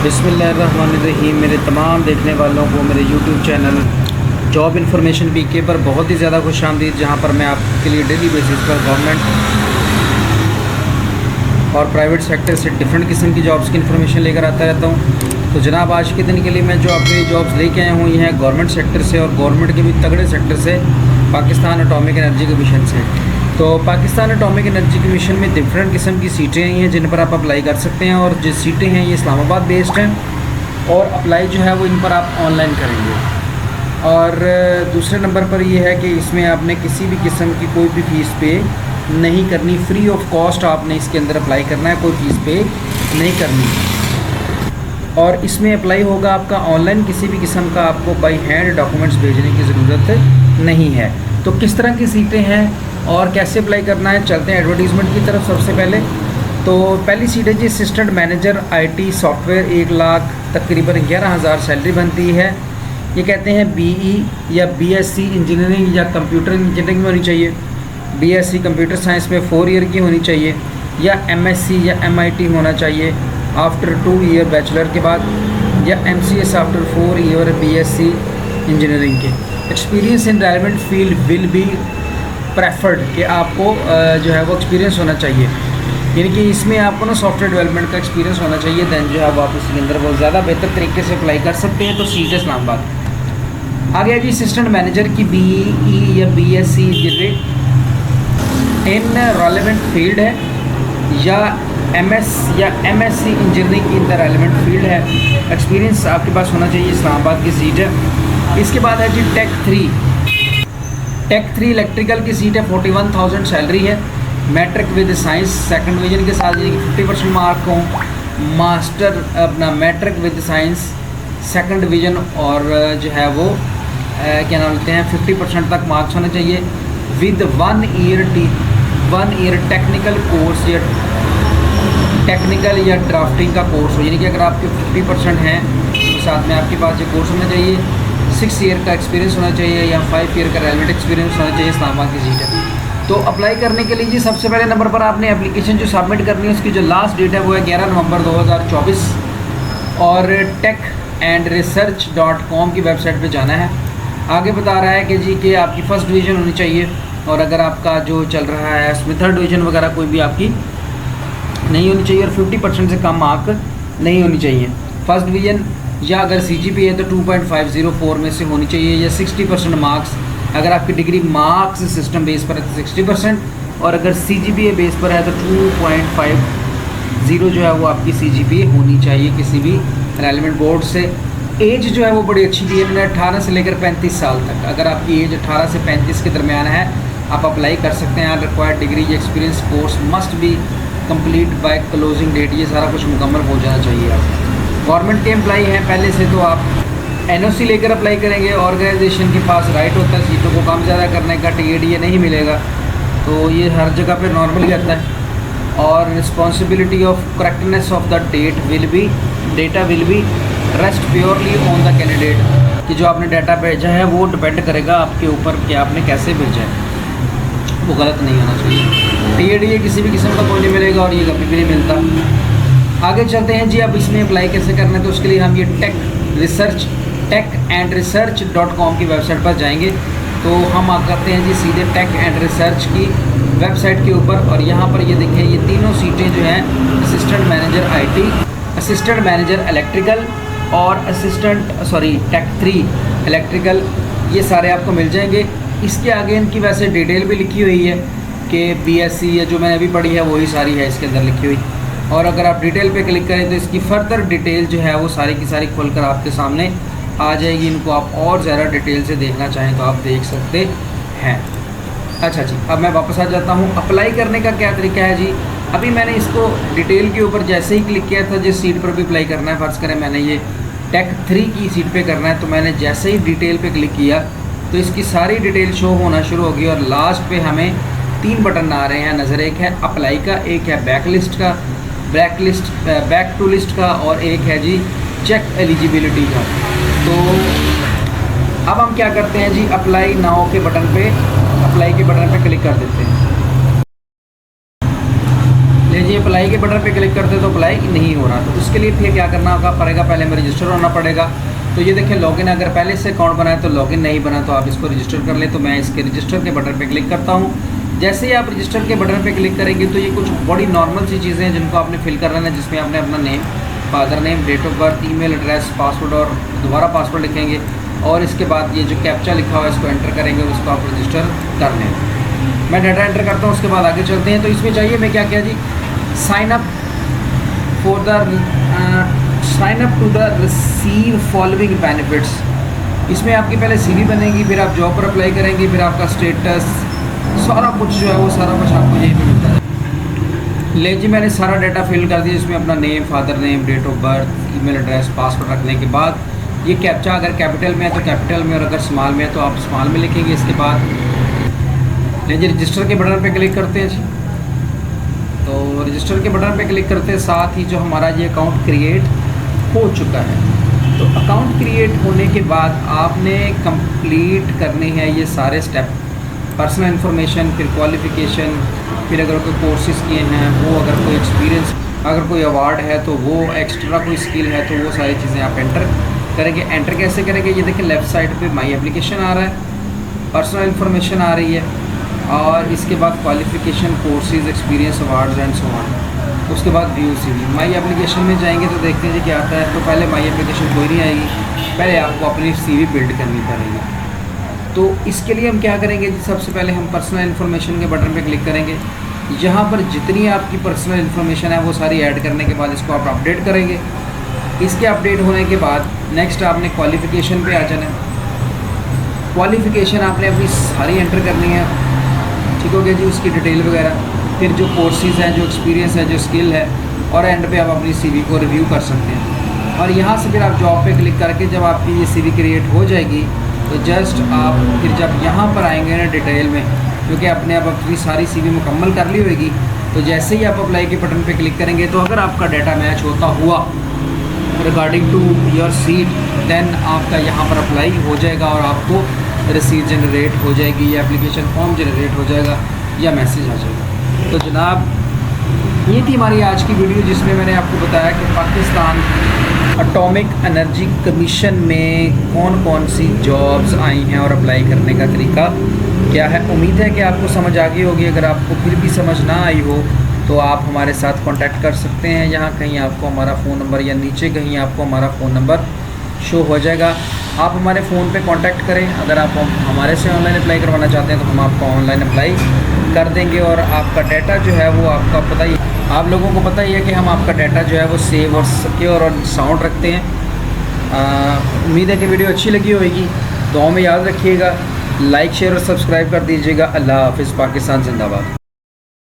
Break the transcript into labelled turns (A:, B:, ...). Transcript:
A: बिस्मिल्लाहिर्रहमानिर्रहीम। मेरे तमाम देखने वालों को मेरे यूट्यूब चैनल जॉब इन्फॉर्मेशन पीके पर बहुत ही ज़्यादा खुश आमदीद, जहाँ पर मैं आपके लिए डेली बेसिस पर गवर्नमेंट और प्राइवेट सेक्टर से डिफरेंट किस्म की जॉब्स की इन्फॉर्मेशन लेकर आता रहता हूँ। तो जनाब, आज के दिन के लिए मैं जो आपके लिए जॉब्स लेके आया हूँ, ये है गवर्नमेंट सेक्टर से और गवर्नमेंट के भी तगड़े सेक्टर से, पाकिस्तान एटॉमिक एनर्जी कमीशन से। तो पाकिस्तान एटॉमिक एनर्जी कमीशन में डिफरेंट किस्म की सीटें आई हैं जिन पर आप अप्लाई कर सकते हैं, और जो सीटें हैं ये इस्लामाबाद बेस्ड हैं, और अप्लाई जो है वो इन पर आप ऑनलाइन करेंगे। और दूसरे नंबर पर ये है कि इसमें आपने किसी भी किस्म की कोई भी फ़ीस पे नहीं करनी, फ्री ऑफ कॉस्ट आपने इसके अंदर अप्लाई करना है, कोई फ़ीस पे नहीं करनी। और इसमें अप्लाई होगा आपका ऑनलाइन, किसी भी किस्म का आपको बाई हैंड डॉक्यूमेंट्स भेजने की ज़रूरत नहीं है। तो किस तरह की सीटें हैं और कैसे अप्लाई करना है, चलते हैं एडवर्टीज़मेंट की तरफ। सबसे पहले तो पहली सीट है जी assistant manager IT software, 1 lakh तकरीबन 11,000 सैलरी बनती है। ये कहते हैं BE या BSc इंजीनियरिंग या कंप्यूटर इंजीनियरिंग में होनी चाहिए, BSc कंप्यूटर साइंस में 4 ईयर की होनी चाहिए, या MSc या MIT होना चाहिए आफ्टर 2 ईयर बैचलर के बाद, या MCS after 4 year BSc engineering के। Experience in relevant field will be preferred, कि आपको जो है वो एक्सपीरियंस होना चाहिए, यानी कि इसमें आपको ना सॉफ्टवेयर डेवलपमेंट का एक्सपीरियंस होना चाहिए। दैन जो है वो आप इसके अंदर बहुत ज़्यादा बेहतर तरीके से अप्लाई कर सकते हैं। तो सीट है इस्लामाबाद। आगे है जी असिस्टेंट मैनेजर की BE या BSc engineering in relevant field है, या MS या MSc engineering in the relevant field है। एक्सपीरियंस आपके पास होना चाहिए। इस्लामाबाद की सीट है। इसके बाद है जी टेक 3 इलेक्ट्रिकल की सीट है, 41,000 सैलरी है। Matric with science second division के साथ, यानी कि 50% मार्क हो। मास्टर अपना matric with science second division, और जो है वो क्या नाम लेते हैं 50% तक मार्क्स होने चाहिए, विद 1 ईयर टेक्निकल कोर्स या टेक्निकल या ड्राफ्टिंग का कोर्स हो, यानी कि अगर आपके 50% हैं तो साथ में आपके पास ये कोर्स होना चाहिए। 6 ईयर का एक्सपीरियंस होना चाहिए, या 5 ईयर का रेलेवेंट एक्सपीरियंस होना चाहिए। इस्लामाबाद की सीट है। तो अप्लाई करने के लिए जी सबसे पहले नंबर पर आपने एप्लीकेशन जो सबमिट करनी है, उसकी जो लास्ट डेट है वो है 11 नवंबर 2024, और techandresearch.com की वेबसाइट पे जाना है। आगे बता रहा है कि जी कि आपकी फ़र्स्ट डिवीज़न होनी चाहिए, और अगर आपका जो चल रहा है उसमें थर्ड डिवीज़न वगैरह कोई भी आपकी नहीं होनी चाहिए, और 50% से कम मार्क नहीं होनी चाहिए। फर्स्ट डिवीज़न, या अगर CGPA है तो 2.504 में से होनी चाहिए, या 60% मार्क्स। अगर आपकी डिग्री मार्क्स सिस्टम बेस पर है तो 60%, और अगर CGPA बेस पर है तो 2.50 जो है वो आपकी CGPA होनी चाहिए किसी भी रेलेवेंट बोर्ड से। एज जो है वो बड़ी अच्छी दी है मैंने, 18 से लेकर 35 साल तक। अगर आपकी एज 18 से 35 के दरमियान है, आप अप्लाई कर सकते हैं। रिक्वायर्ड डिग्री या experience course must be complete by closing date, ये सारा कुछ मुकम्मल हो जाना चाहिए। आप गवर्नमेंट के एम्प्लाई हैं पहले से, तो आप NOC लेकर अप्लाई करेंगे। ऑर्गेनाइजेशन के पास राइट होता है सीटों को कम ज़्यादा करने का, TADA नहीं मिलेगा, तो ये हर जगह पे नॉर्मली आता है। और responsibility of correctness of the data will be rest purely on the candidate, कि जो आपने डाटा भेजा है वो डिपेंड करेगा आपके ऊपर कि आपने कैसे भेजा है, वो गलत नहीं होना चाहिए। TADA किसी भी किस्म का कोई नहीं मिलेगा, और ये कभी भी नहीं मिलता। आगे चलते हैं जी, अब इसमें अप्लाई कैसे करना है। तो उसके लिए हम ये techandresearch.com की वेबसाइट पर जाएंगे। तो हम करते हैं जी सीधे टेक एंड रिसर्च की वेबसाइट के ऊपर, और यहाँ पर ये देखें ये तीनों सीटें जो हैं assistant manager IT, assistant manager electrical, और टेक 3 इलेक्ट्रिकल, ये सारे आपको मिल जाएंगे। इसके आगे इनकी वैसे डिटेल भी लिखी हुई है कि BSc या जो मैंने अभी पढ़ी है वही सारी है इसके अंदर लिखी हुई। और अगर आप डिटेल पे क्लिक करें तो इसकी फर्दर डिटेल जो है वो सारी की सारी खोलकर आपके सामने आ जाएगी। इनको आप और ज़्यादा डिटेल से देखना चाहें तो आप देख सकते हैं। अच्छा जी, अब मैं वापस आ जाता हूँ। अप्लाई करने का क्या तरीका है जी। अभी मैंने इसको डिटेल के ऊपर जैसे ही क्लिक किया था, जिस सीट पर भी अप्लाई करना है, फ़र्ज़ करें मैंने ये टेक 3 की सीट पे करना है, तो मैंने जैसे ही डिटेल पे क्लिक किया तो इसकी सारी डिटेल शो होना शुरू होगी, और लास्ट पे हमें 3 बटन आ रहे हैं नज़र। एक है अप्लाई का, एक है बैक टू लिस्ट का, और एक है जी चेक एलिजिबिलिटी का। तो अब हम क्या करते हैं जी, अप्लाई नाउ के बटन पे क्लिक कर देते हैं। जी अप्लाई के बटन पे क्लिक करते तो अप्लाई नहीं हो रहा। तो उसके लिए फिर क्या करना होगा पड़ेगा, पहले हमें रजिस्टर होना पड़ेगा। तो ये देखिए लॉगिन, अगर पहले से अकाउंट बनाए तो लॉगिन नहीं बना तो आप इसको रजिस्टर कर ले। तो मैं इसके रजिस्टर के बटन पे क्लिक करता हूँ। जैसे ही आप रजिस्टर के बटन पे क्लिक करेंगे तो ये कुछ बड़ी नॉर्मल सी चीज़ें हैं जिनको आपने फिल कर लेना है, जिसमें आपने अपना name, father name, date of birth, email address, password और दोबारा पासवर्ड लिखेंगे और इसके बाद ये जो कैप्चा लिखा हुआ है इसको एंटर करेंगे और उसको आप रजिस्टर कर लें। मैं डाटा एंटर करता हूँ, उसके बाद आगे चलते हैं। तो इसमें चाहिए मैं क्या किया जी, sign up to the receive following benefits. इसमें आपकी पहले सीवी बनेगी, फिर आप जॉब पर अप्लाई करेंगे, फिर आपका स्टेटस, सारा कुछ जो है वो सारा कुछ आपको यहीं पे मिलता है। ले जी मैंने सारा डाटा फिल कर दिया, इसमें अपना name, father name, date of birth, email address, password रखने के बाद ये कैप्चा अगर कैपिटल में है तो कैपिटल में और अगर स्मॉल में है तो आप स्मॉल में लिखेंगे। इसके बाद ले जी रजिस्टर के बटन पे क्लिक करते हैं जी। तो रजिस्टर के बटन पे क्लिक करते हैं साथ ही जो हमारा ये अकाउंट क्रिएट हो चुका है। तो अकाउंट क्रिएट होने के बाद आपने कंप्लीट करने हैं ये सारे स्टेप, पर्सनल इन्फॉर्मेशन, फिर क्वालिफ़िकेशन, फिर अगर कोई कोर्सेज़ किए हैं वो, अगर कोई एक्सपीरियंस, अगर कोई अवार्ड है तो वो, एक्स्ट्रा कोई स्किल है तो वो सारी चीज़ें आप एंटर करेंगे। एंटर कैसे करेंगे, ये देखिए लेफ़्ट साइड पे माई एप्लीकेशन आ रहा है, पर्सनल इन्फॉर्मेशन आ रही है और इसके बाद qualification, courses, experience, awards and so on. उसके बाद व्यू सीवी। माई एप्लीकेशन में जाएंगे तो देखते हैं जी क्या आता है। तो पहले माई एप्लीकेशन कोई नहीं आएगी, पहले आपको अपनी सीवी बिल्ड करनी पड़ेगी। तो इसके लिए हम क्या करेंगे जी, सबसे पहले हम पर्सनल इन्फॉर्मेशन के बटन पे क्लिक करेंगे। यहाँ पर जितनी आपकी पर्सनल इन्फॉर्मेशन है वो सारी ऐड करने के बाद इसको आप अपडेट करेंगे। इसके अपडेट होने के बाद नेक्स्ट आपने क्वालिफ़िकेशन पे आ जाना है। क्वालिफ़िकेशन आपने अपनी सारी एंटर करनी है, ठीक हो गया जी, उसकी डिटेल वगैरह, फिर जो कोर्सेज़ हैं, जो एक्सपीरियंस है, जो स्किल है, और एंड पे आप अपनी सीवी को रिव्यू कर सकते हैं। और यहाँ से फिर आप जॉब पे क्लिक करके जब आपकी ये सीवी क्रिएट हो जाएगी तो जस्ट आप फिर जब यहाँ पर आएंगे ना डिटेल में, क्योंकि आपने अब अपनी सारी सीवी मुकम्मल कर ली होगी, तो जैसे ही आप अप्लाई के बटन पे क्लिक करेंगे तो अगर आपका डाटा मैच होता हुआ regarding to your seat, then आपका यहाँ पर अप्लाई हो जाएगा और आपको रिसीट जनरेट हो जाएगी, या एप्लीकेशन फॉर्म जनरेट हो जाएगा या मैसेज आ जाएगा। तो जनाब ये थी हमारी आज की वीडियो जिसमें मैंने आपको बताया कि पाकिस्तान एटॉमिक एनर्जी कमीशन में कौन कौन सी जॉब्स आई हैं और अप्लाई करने का तरीका क्या है। उम्मीद है कि आपको समझ आ गई होगी। अगर आपको फिर भी समझ ना आई हो तो आप हमारे साथ कांटेक्ट कर सकते हैं। यहाँ कहीं आपको हमारा फ़ोन नंबर या नीचे कहीं आपको हमारा फ़ोन नंबर शो हो जाएगा, आप हमारे फ़ोन पे कांटेक्ट करें। अगर आप हमारे से ऑनलाइन अप्लाई करवाना चाहते हैं तो हम आपको ऑनलाइन अप्लाई कर देंगे और आपका डाटा जो है वो आपका पता ही, आप लोगों को पता ही है कि हम आपका डाटा जो है वो सेव और सिक्योर और साउंड रखते हैं। उम्मीद है कि वीडियो अच्छी लगी होगी। दुआ में याद रखिएगा, लाइक शेयर और सब्सक्राइब कर दीजिएगा। अल्लाह हाफ़िज़। पाकिस्तान जिंदाबाद।